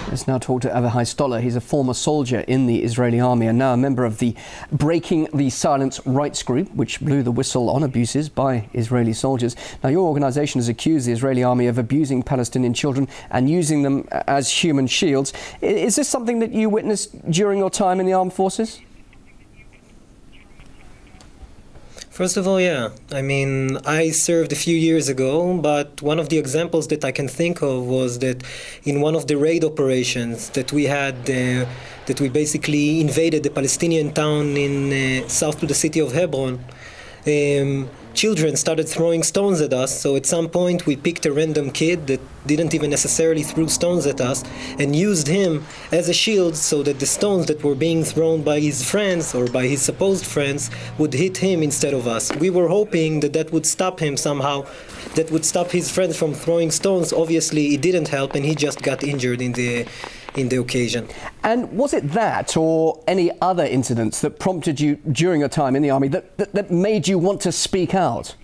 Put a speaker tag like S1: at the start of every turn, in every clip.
S1: Let's now talk to Avihai Stoller. He's a former soldier in the Israeli army and now a member of the Breaking the Silence rights group, which blew the whistle on abuses by Israeli soldiers. Now, your organisation has accused the Israeli army of abusing Palestinian children and using them as human shields. Is this something that you witnessed during your time in the armed forces?
S2: First of all, yeah. I mean, I served a few years ago, but one of the examples that I can think of was that in one of the raid operations that we had, that we basically invaded the Palestinian town in south to the city of Hebron, children started throwing stones at us. So at some point we picked a random kid that didn't even necessarily throw stones at us and used him as a shield so that the stones that were being thrown by his friends or by his supposed friends would hit him instead of us. We were hoping that that would stop him somehow, that would stop his friends from throwing stones. Obviously it didn't help and he just got injured in the occasion.
S1: And was it that or any other incidents that prompted you during your time in the army that made you want to speak out?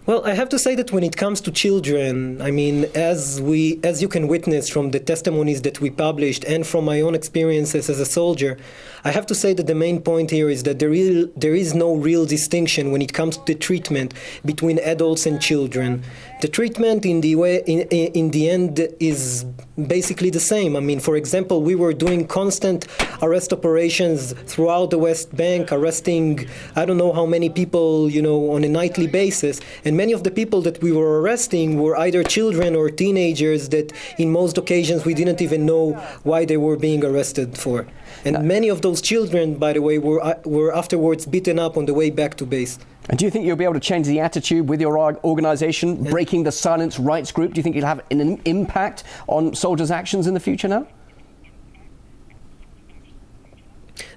S2: Well, I have to say that when it comes to children, I mean, as you can witness from the testimonies that we published and from my own experiences as a soldier, I have to say that the main point here is that there is no real distinction when it comes to the treatment between adults and children. The treatment in the end is basically the same. I mean, for example, we were doing constant arrest operations throughout the West Bank, arresting I don't know how many people, on a nightly basis. And many of the people that we were arresting were either children or teenagers that in most occasions we didn't even know why they were being arrested for. And many of those children, by the way, were afterwards beaten up on the way back to base.
S1: And do you think you'll be able to change the attitude with your organisation, Breaking the Silence rights group? Do you think you'll have an impact on soldiers' actions in the future now?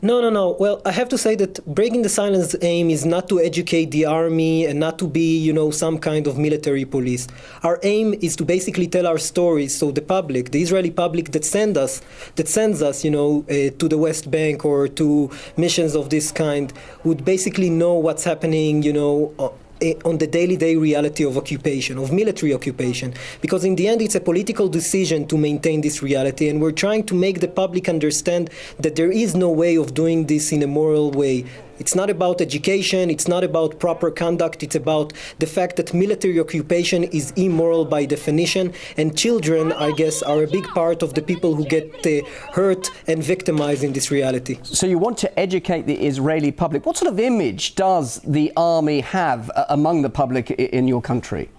S2: No. Well, I have to say that Breaking the Silence aim is not to educate the army and not to be, some kind of military police. Our aim is to basically tell our stories so the public, the Israeli public that sends us, to the West Bank or to missions of this kind, would basically know what's happening, on the day-to-day reality of occupation, of military occupation. Because in the end, it's a political decision to maintain this reality, and we're trying to make the public understand that there is no way of doing this in a moral way. It's not about education, it's not about proper conduct, it's about the fact that military occupation is immoral by definition, and children, I guess, are a big part of the people who get hurt and victimized in this reality.
S1: So you want to educate the Israeli public. What sort of image does the army have among the public in your country?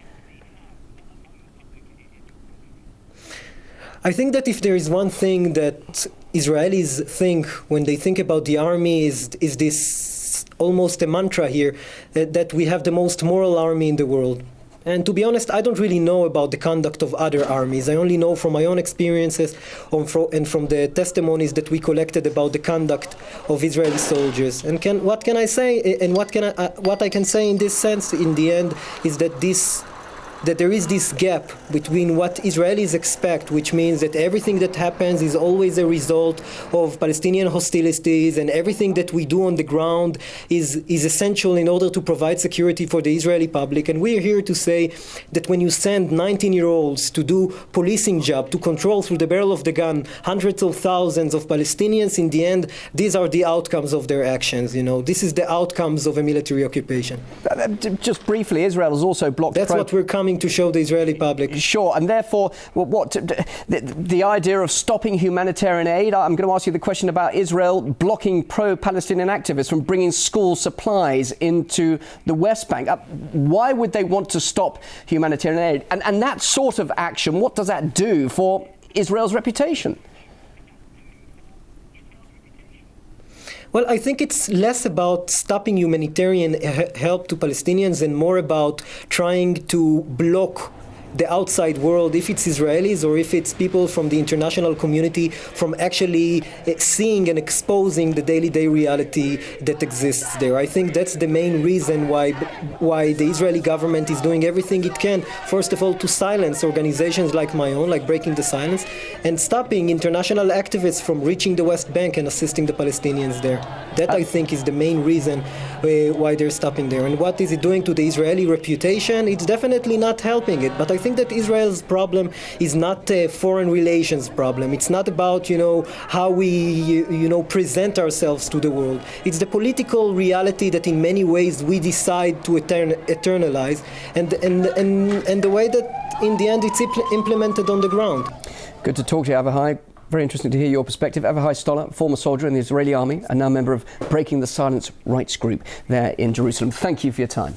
S2: I think that if there is one thing that Israelis think when they think about the army is this almost a mantra here, that we have the most moral army in the world. And to be honest, I don't really know about the conduct of other armies. I only know from my own experiences and from the testimonies that we collected about the conduct of Israeli soldiers. And what can I say? And what I can say in this sense, in the end, is that there is this gap between what Israelis expect, which means that everything that happens is always a result of Palestinian hostilities, and everything that we do on the ground is essential in order to provide security for the Israeli public. And we're here to say that when you send 19-year-olds to do policing job, to control through the barrel of the gun hundreds of thousands of Palestinians, in the end, these are the outcomes of their actions. This is the outcomes of a military occupation.
S1: Just briefly, Israel has also blocked...
S2: That's what we're coming to show the Israeli public.
S1: Sure, and therefore, the idea of stopping humanitarian aid, I'm going to ask you the question about Israel blocking pro-Palestinian activists from bringing school supplies into the West Bank. Why would they want to stop humanitarian aid? And that sort of action, what does that do for Israel's reputation?
S2: Well, I think it's less about stopping humanitarian help to Palestinians and more about trying to block the outside world, if it's Israelis or if it's people from the international community, from actually seeing and exposing the day-to-day reality that exists there. I think that's the main reason why the Israeli government is doing everything it can, first of all, to silence organizations like my own, like Breaking the Silence, and stopping international activists from reaching the West Bank and assisting the Palestinians there. That, I think, is the main reason why they're stopping there. And what is it doing to the Israeli reputation? It's definitely not helping it. But I think that Israel's problem is not a foreign relations problem. It's not about, how we, present ourselves to the world. It's the political reality that in many ways we decide to eternalize, and the way that in the end it's implemented on the ground.
S1: Good to talk to you, Avihai. Very interesting to hear your perspective. Avihai Stoller, former soldier in the Israeli army and now member of Breaking the Silence Rights Group there in Jerusalem. Thank you for your time.